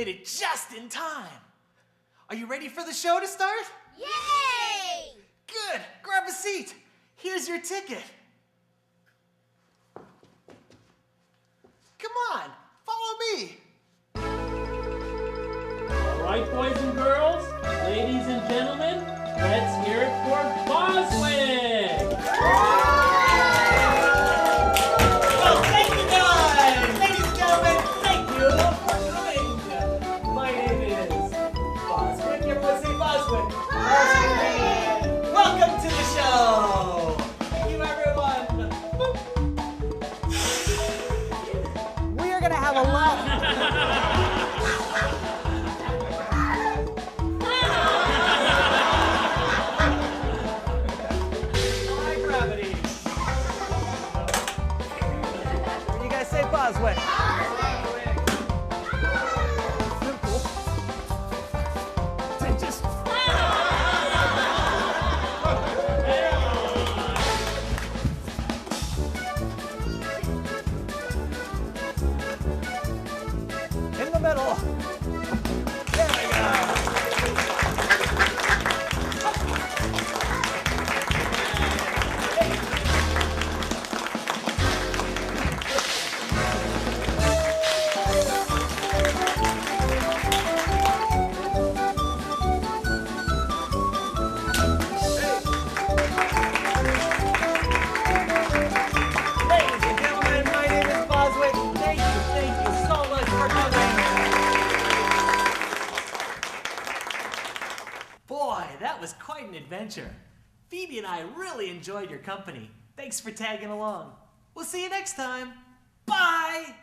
made it just in time. Are you ready for the show to start? Yay! Good. Grab a seat. Here's your ticket. Come on, follow me. All right, boys and girls, ladies and gentlemen, let's hear it for Boswick! Well, thank you guys. Ladies and gentlemen, thank you for coming. My name is Boswick. Everyone say Boswick. Boswick! Welcome to the show. Thank you, everyone. We are going to have a lot. High gravity. You guys say Boswick. Simple. To just. In the middle. There we go. Ladies and gentlemen, my name is Boswick. Thank you so much for coming. Boy, that was quite an adventure. Phoebe and I really enjoyed your company. Thanks for tagging along. We'll see you next time. Bye!